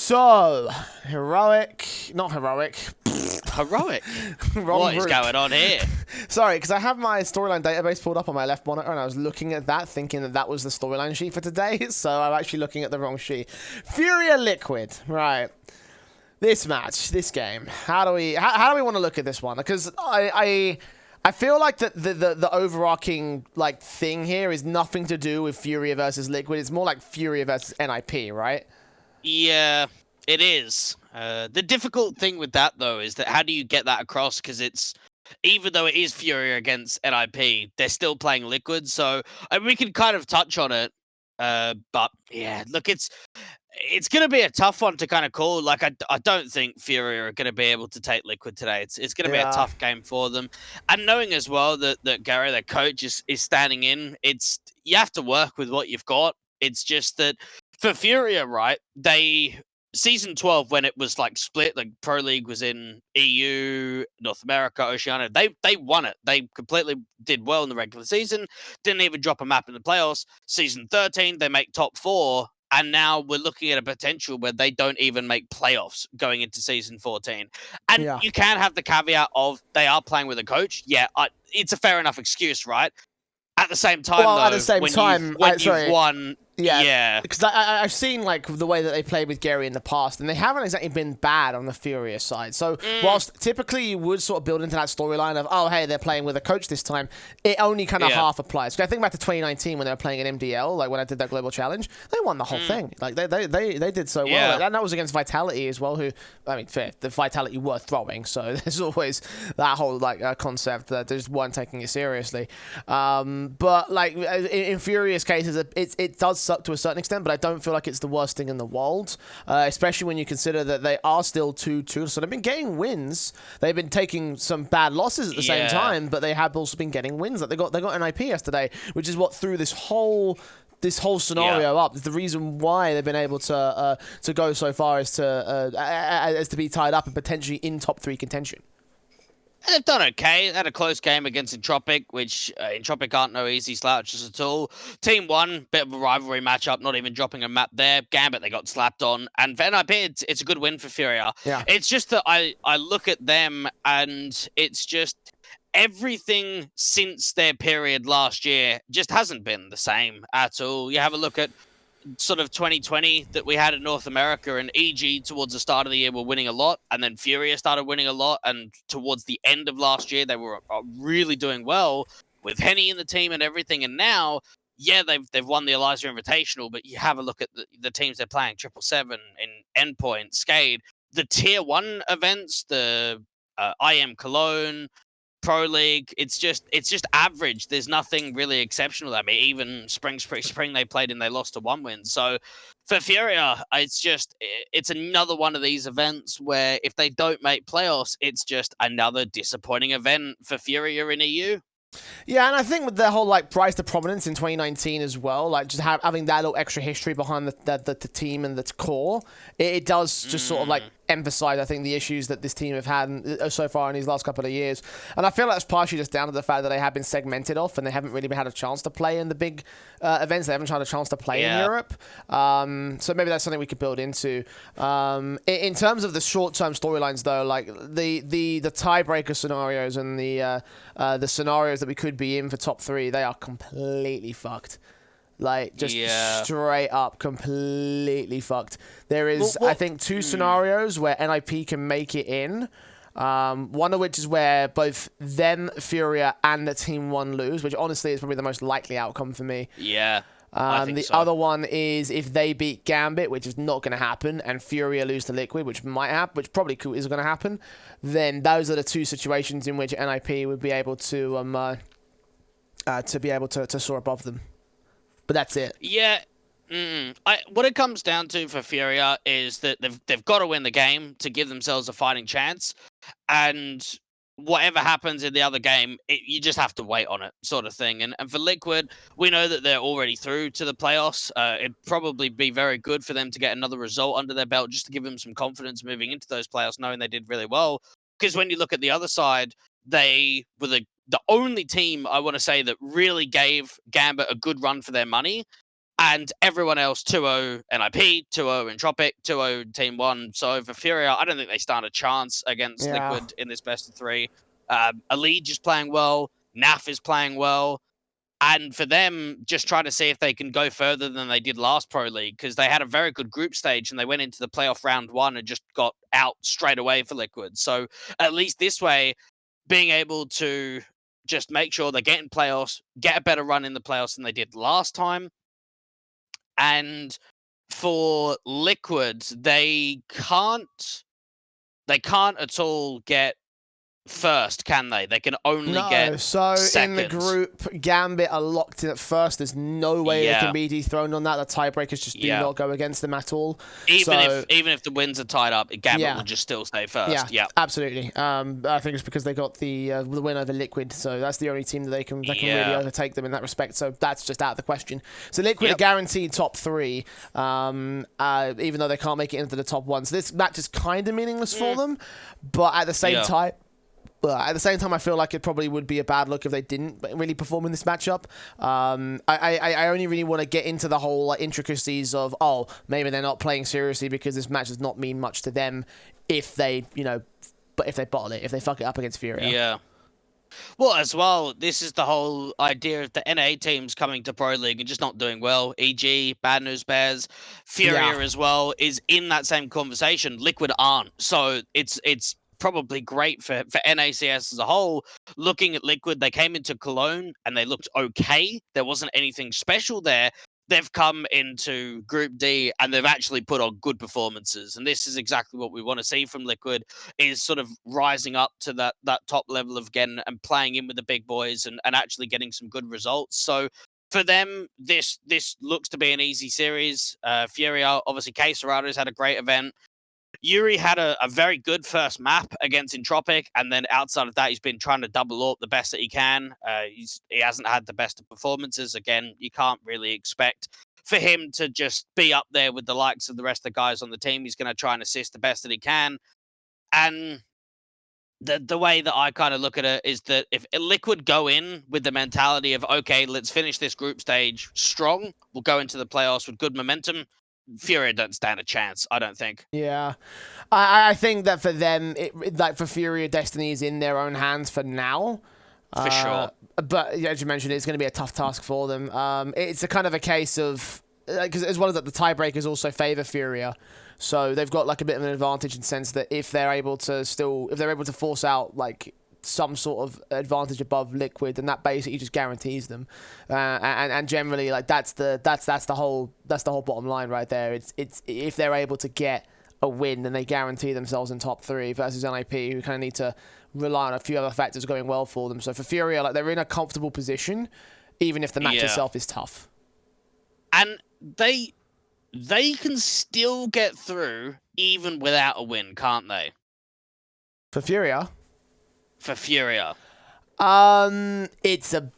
So, not heroic. Heroic? Wrong What is group. going on here? Sorry, because I have my storyline database pulled up on my left monitor, and I was looking at that, thinking that that was the storyline sheet for today, so I'm actually looking at the wrong sheet. Furia Liquid, right. This match, this game, how do we want to look at this one? Because I feel like the overarching like thing here is nothing to do with Furia versus Liquid. It's more like Furia versus NIP, right? Yeah, it is. The difficult thing with that, though, is that how do you get that across? Because it's, even though it is Furia against NIP, they're still playing Liquid. So we can kind of touch on it. But yeah, look, it's going to be a tough one to kind of call. Like, I don't think Furia are going to be able to take Liquid today. It's going to be a tough game for them. And knowing as well that Gary, their coach, is standing in, you have to work with what you've got. It's just that for Furia, right, Season 12, when it was like split, like Pro League was in EU, North America, Oceania, they won it. They completely did well in the regular season, didn't even drop a map in the playoffs. Season 13, they make top 4, and now we're looking at a potential where they don't even make playoffs going into Season 14. And you can have the caveat of they are playing with a coach. Yeah, it's a fair enough excuse, right? At the same time, when you've won... Yeah, because I've seen like the way that they played with Gary in the past, and they haven't exactly been bad on the Furia side. So whilst typically you would sort of build into that storyline of, oh hey, they're playing with a coach this time, it only kind of half applies. Because I think back to 2019 when they were playing in MDL, like when I did that global challenge, they won the whole thing. Like they did so well, like, and that was against Vitality as well. Who, I mean, fair, the Vitality were throwing, so there's always that whole like concept that they just weren't taking it seriously. But like in Furia's cases, it does suck to a certain extent, but I don't feel like it's the worst thing in the world, especially when you consider that they are still 2-2, so they've been getting wins. They've been taking some bad losses at the same time, but they have also been getting wins. Like they got NIP yesterday, which is what threw this whole scenario up. It's the reason why they've been able to go so far as to be tied up and potentially in top 3 contention. And they've done okay. They had a close game against Entropic, which Entropic aren't no easy slouches at all. Team 1, bit of a rivalry matchup, not even dropping a map there. Gambit, they got slapped on. And for NIP, it's a good win for Furia. Yeah. It's just that I look at them, and it's just everything since their period last year just hasn't been the same at all. You have a look at sort of 2020 that we had in North America, and EG towards the start of the year were winning a lot, and then Furia started winning a lot, and towards the end of last year they were really doing well with Henny in the team and everything. And now, yeah, they've won the Eliza Invitational, but you have a look at the teams they're playing: 777 in Endpoint, Skade, the Tier 1 events, the IM Cologne, Pro League, it's just average. There's nothing really exceptional. I mean, even spring they played and they lost to 1 win. So for Furia, it's another one of these events where if they don't make playoffs, it's just another disappointing event for Furia in EU. Yeah, and I think with the whole like rise to prominence in 2019 as well, like just having that little extra history behind the team and the core, it does just sort of like emphasize, I think, the issues that this team have had so far in these last couple of years. And I feel that's partially just down to the fact that they have been segmented off and they haven't really had a chance to play in the big events. They haven't had a chance to play in Europe. So maybe that's something we could build into. In terms of the short-term storylines, though, like the tiebreaker scenarios and the scenarios that we could be in for top 3, they are completely fucked. Like, just straight up completely fucked. There is, I think, 2 scenarios where NIP can make it in. One of which is where both them, Furia, and the Team 1 lose, which honestly is probably the most likely outcome for me. Yeah. I think the other one is if they beat Gambit, which is not going to happen, and Furia lose to Liquid, which might happen, which probably is going to happen, then those are the 2 situations in which NIP would be able to soar above them. But that's it. Yeah. What it comes down to for Furia is that they've got to win the game to give themselves a fighting chance. And whatever happens in the other game, you just have to wait on it, sort of thing. And for Liquid, we know that they're already through to the playoffs. It'd probably be very good for them to get another result under their belt just to give them some confidence moving into those playoffs, knowing they did really well. Because when you look at the other side, they were the only team, I want to say, that really gave Gambit a good run for their money. and everyone else 2-0 NIP, 2-0 Entropic, 2-0 Team 1. So for Furia, I don't think they stand a chance against Liquid in this best of 3. Elite is playing well. NAF is playing well. And for them, just trying to see if they can go further than they did last Pro League, because they had a very good group stage and they went into the playoff round 1 and just got out straight away for Liquid. So at least this way, being able to just make sure they get in playoffs, get a better run in the playoffs than they did last time. And for Liquid, they can't at all get first, can they? They can only get second. In the group, Gambit are locked in at first. There's no way they can be dethroned on that. The tiebreakers just do not go against them at all. Even if the wins are tied up, Gambit will just still stay first. Yeah, absolutely. I think it's because they got the win over Liquid, so that's the only team that they can really overtake them in that respect. So that's just out of the question. So Liquid are guaranteed top 3, even though they can't make it into the top 1. So this match is kind of meaningless for them, but at the same time. But at the same time, I feel like it probably would be a bad look if they didn't really perform in this matchup. I only really want to get into the whole intricacies of, maybe they're not playing seriously because this match does not mean much to them if they, but if they bottle it, if they fuck it up against Furia. Yeah. Well, as well, this is the whole idea of the NA teams coming to Pro League and just not doing well. E.g., Bad News Bears, Furia as well is in that same conversation. Liquid aren't. So it's probably great for NACS as a whole. Looking at Liquid, they came into Cologne and they looked okay. There wasn't anything special there. They've come into Group D and they've actually put on good performances. And this is exactly what we want to see from Liquid, is sort of rising up to that top level of again and playing in with the big boys and actually getting some good results. So for them, this looks to be an easy series. Furia, obviously, K Serrato's had a great event. Yuri had a very good first map against Entropic, and then outside of that, he's been trying to double up the best that he can. He hasn't had the best of performances. Again, you can't really expect for him to just be up there with the likes of the rest of the guys on the team. He's going to try and assist the best that he can. And the way that I kind of look at it is that if Liquid go in with the mentality of, okay, let's finish this group stage strong, we'll go into the playoffs with good momentum, Furia don't stand a chance, I don't think. Yeah. I think that for them, for Furia, Destiny is in their own hands for now. For sure. But as you mentioned, it's going to be a tough task for them. It's a kind of a case of, because as well as that, the tiebreakers also favor Furia. So they've got like a bit of an advantage in the sense that if they're able to force out like some sort of advantage above Liquid, and that basically just guarantees them. And generally, like that's the whole bottom line right there. It's if they're able to get a win, then they guarantee themselves in top 3 versus NIP, who kind of need to rely on a few other factors going well for them. So for Furia, like they're in a comfortable position, even if the match itself is tough. And they can still get through even without a win, can't they? For Furia. For Furia. It's a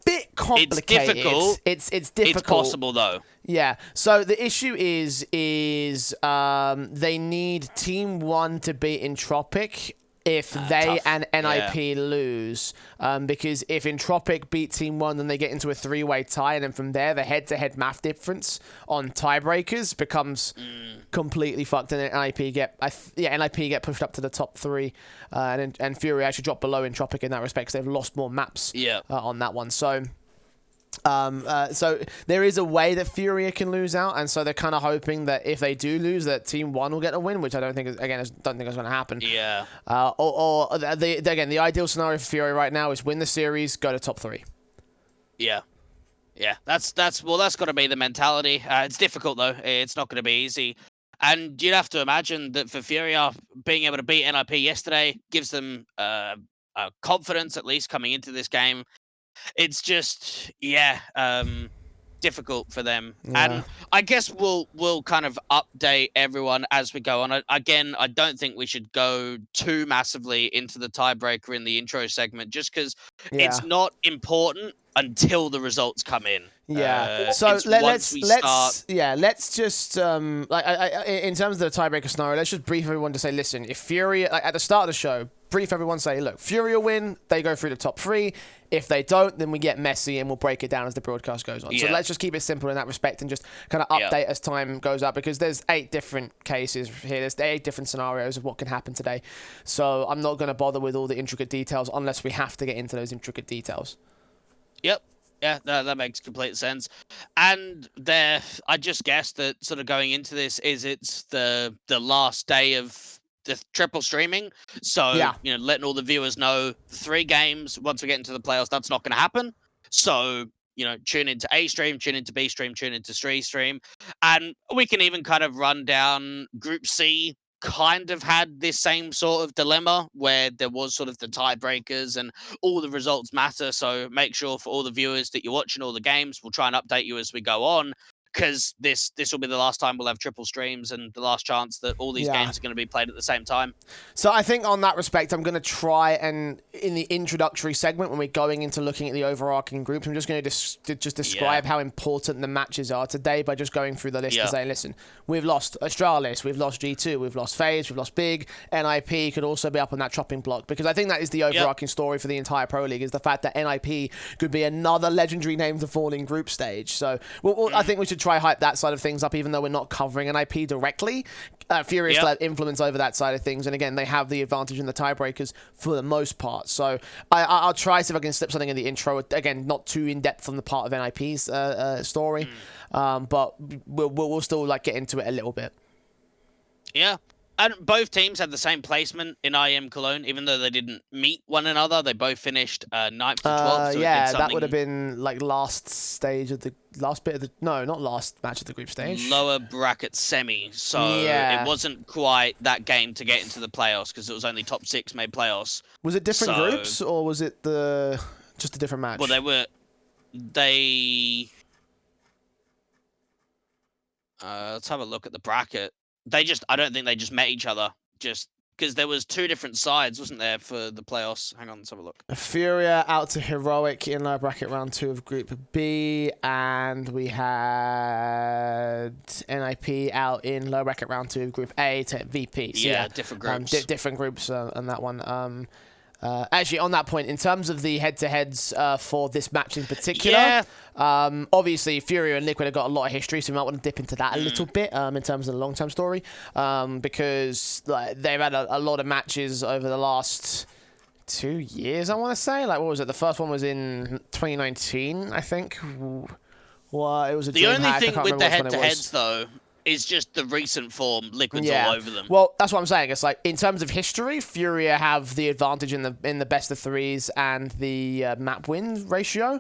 bit complicated. It's difficult. It's difficult. It's possible though. Yeah. So the issue is they need Team 1 to beat Entropic if they and NIP lose. Because if Entropic beat Team 1, then they get into a 3-way tie, and then from there, the head-to-head math difference on tiebreakers becomes completely fucked, and NIP get pushed up to the top 3, and Fury actually drop below Entropic in that respect because they've lost more maps on that one. So there is a way that Furia can lose out, and so they're kind of hoping that if they do lose, that Team 1 will get a win, which I don't think is going to happen. Yeah. The ideal scenario for Furia right now is win the series, go to top 3. Yeah. Yeah. That's got to be the mentality. It's difficult though. It's not going to be easy. And you'd have to imagine that for Furia, being able to beat NIP yesterday gives them confidence, at least coming into this game. It's just, difficult for them. Yeah. And I guess we'll kind of update everyone as we go on. Again, I don't think we should go too massively into the tiebreaker in the intro segment, just because it's not important. until the results come in. Yeah. So let's just in terms of the tiebreaker scenario, let's just brief everyone to say, listen, if Furia, like at the start of the show, brief everyone, say, look, Furia win, they go through the top 3. If they don't, then we get messy and we'll break it down as the broadcast goes on. So let's just keep it simple in that respect and just kind of update as time goes up, because there's 8 different cases here. There's 8 different scenarios of what can happen today. So I'm not going to bother with all the intricate details unless we have to get into those intricate details. Yep. Yeah, that makes complete sense. And I just guessed that sort of going into this it's the last day of the triple streaming. So, letting all the viewers know 3 games, once we get into the playoffs, that's not going to happen. So, tune into A stream, tune into B stream, tune into C stream. And we can even kind of run down Group C. Kind of had this same sort of dilemma where there was sort of the tiebreakers and all the results matter. So make sure for all the viewers that you're watching all the games, we'll try and update you as we go on, because this will be the last time we'll have triple streams and the last chance that all these games are going to be played at the same time. So I think on that respect, I'm going to try and in the introductory segment, when we're going into looking at the overarching groups, I'm just going to describe how important the matches are today by just going through the list and saying, listen, we've lost Astralis, we've lost G2, we've lost FaZe, we've lost Big, NIP could also be up on that chopping block, because I think that is the overarching story for the entire Pro League, is the fact that NIP could be another legendary name to fall in group stage. So I think we should try hype that side of things up, even though we're not covering NIP directly. Furia still have influence over that side of things, and again, they have the advantage in the tiebreakers for the most part. So I'll try see if I can slip something in the intro. Again, not too in depth on the part of NIP's story, but we'll still get into it a little bit. Yeah. And both teams had the same placement in IEM Cologne, even though they didn't meet one another. They both finished 9th to 12th. So that would have been last bit of the not last match of the group stage. Lower bracket semi. So it wasn't quite that game to get into the playoffs, because it was only top 6 made playoffs. Was it different groups, or was it just a different match? Well, let's have a look at the bracket. I don't think they just met each other, just because there was 2 different sides, wasn't there, for the playoffs? Hang on, let's have a look. Furia out to Heroic in lower bracket round 2 of Group B, and we had NIP out in lower bracket round 2 of Group A to VP. So different groups. Different groups on that one. Actually, on that point, in terms of the head-to-heads for this match in particular, obviously Furia and Liquid have got a lot of history, so we might want to dip into that a little bit in terms of the long-term story, because they've had a lot of matches over the last 2 years, I want to say. What was it? The first one was in 2019, I think. Well, it was a the only thing with the head-to-heads, though, is just the recent form. Liquid's all over them. Well, that's what I'm saying. It's in terms of history, Furia have the advantage in the best of 3s and the map win ratio,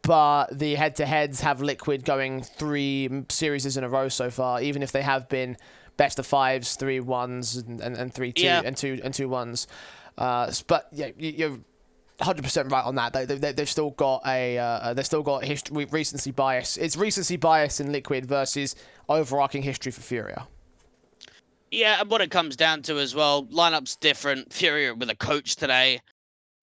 but the head-to-heads have Liquid going 3 series in a row so far, even if they have been best of 5s, 3 1s, and 3 2 and 2 1s. But you're 100% right on that. They've still got recency bias. It's recency bias in Liquid versus overarching history for Furia. Yeah, and what it comes down to as well, lineup's different. Furia with a coach today,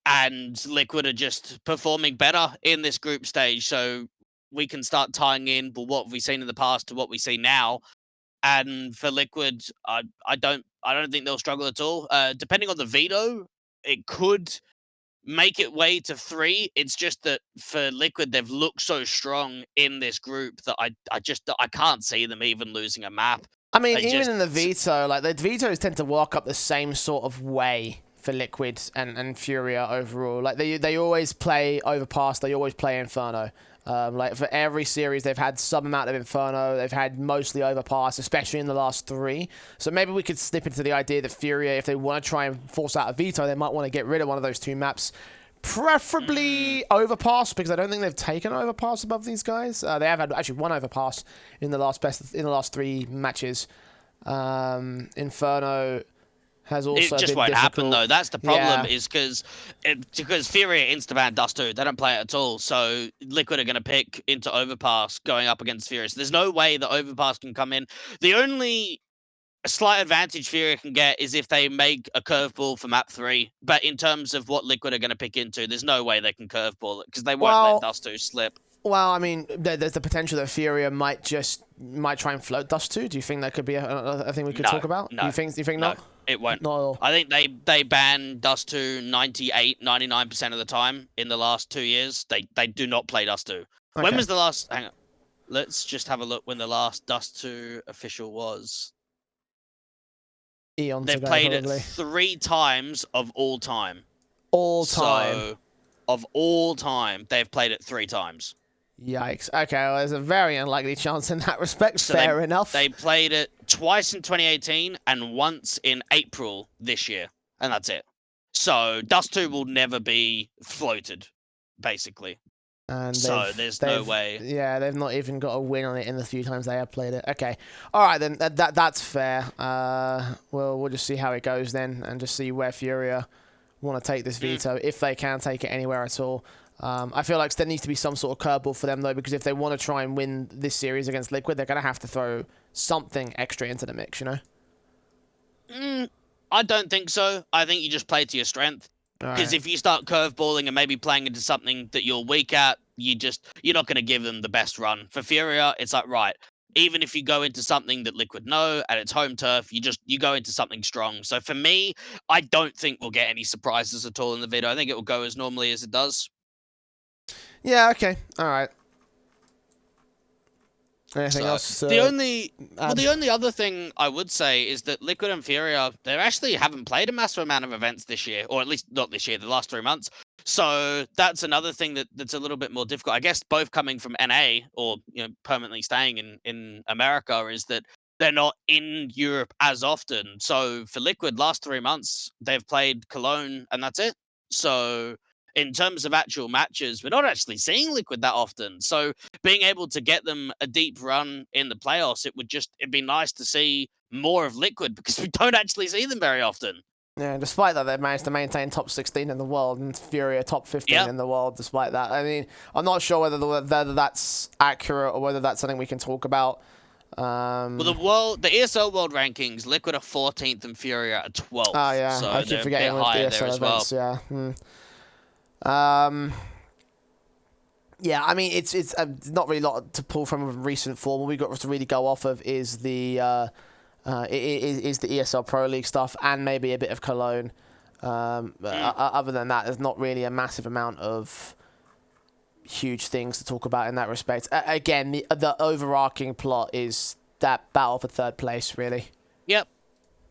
and Liquid are just performing better in this group stage. So we can start tying in, but what have we seen in the past to what we see now? And for Liquid, I don't think they'll struggle at all. Depending on the veto, it could make it way to 3. It's just that for Liquid, they've looked so strong in this group that I can't see them even losing a map. I mean, even in the veto, the vetoes tend to walk up the same sort of way for Liquid and Furia overall. They always play Overpass, they always play Inferno. For every series, they've had some amount of Inferno. They've had mostly Overpass, especially in the last 3. So maybe we could slip into the idea that Furia, if they want to try and force out a veto, they might want to get rid of one of those 2 maps. Preferably Overpass, because I don't think they've taken Overpass above these guys. They have had actually 1 Overpass in the last 3 matches. Inferno has also it just been won't difficult. happen though. That's the problem, is because Furia instaban Dust 2, they don't play it at all. So Liquid are going to pick into Overpass going up against Furia. So there's no way that Overpass can come in. The only a slight advantage Furia can get is if they make a curveball for map 3. But in terms of what Liquid are going to pick into, there's no way they can curveball it because they won't let Dust2 slip. Well, I mean, there's the potential that Furia might try and float Dust2. Do you think that could be a thing we could talk about? No. Do you think not? It won't. Not at all. I think they ban Dust2 99% of the time in the last 2 years. They do not play Dust2. Okay. When was the last... Hang on. Let's just have a look when the last Dust2 official was. Eons They've ago, played probably. it 3 times of all time. All time? So, of all time, they've played it 3 times. Yikes. Okay, well, there's a very unlikely chance in that respect. So fair enough. They played it twice in 2018 and once in April this year. And that's it. So, Dust2 will never be floated, basically. And so there's no way. Yeah, they've not even got a win on it in the few times they have played it. Okay, all right then. That's fair. We'll just see how it goes then, and just see where Furia want to take this veto, if they can take it anywhere at all. I feel like there needs to be some sort of curveball for them though, because if they want to try and win this series against Liquid, they're gonna have to throw something extra into the mix, you know? I don't think so. I think you just play to your strength. Because if you start curveballing and maybe playing into something that you're weak at, you're not going to give them the best run. For Furia, it's like, right, even if you go into something that Liquid know at its home turf, you go into something strong. So for me, I don't think we'll get any surprises at all in the video. I think it will go as normally as it does. Yeah, okay. All right. Anything else? The only other thing I would say is that Liquid and Furia, they actually haven't played a massive amount of events this year, or at least not this year, the last 3 months. So that's another thing that's a little bit more difficult. I guess both coming from NA or permanently staying in America is that they're not in Europe as often. So for Liquid, last 3 months they've played Cologne and that's it. So in terms of actual matches, we're not actually seeing Liquid that often. So being able to get them a deep run in the playoffs, it'd be nice to see more of Liquid because we don't actually see them very often. Yeah, despite that, they've managed to maintain top 16 in the world and Furia top 15 in the world despite that. I mean, I'm not sure whether that's accurate or whether that's something we can talk about. Well, the ESL World Rankings, Liquid are 14th and Furia are 12th. Oh, yeah. So I keep forgetting with the ESL events, yeah. Yeah, I mean, it's not really a lot to pull from recent form. What we've got to really go off of is the ESL Pro League stuff and maybe a bit of Cologne. Other than that, there's not really a massive amount of huge things to talk about in that respect. Again, the overarching plot is that battle for third place, really. Yep.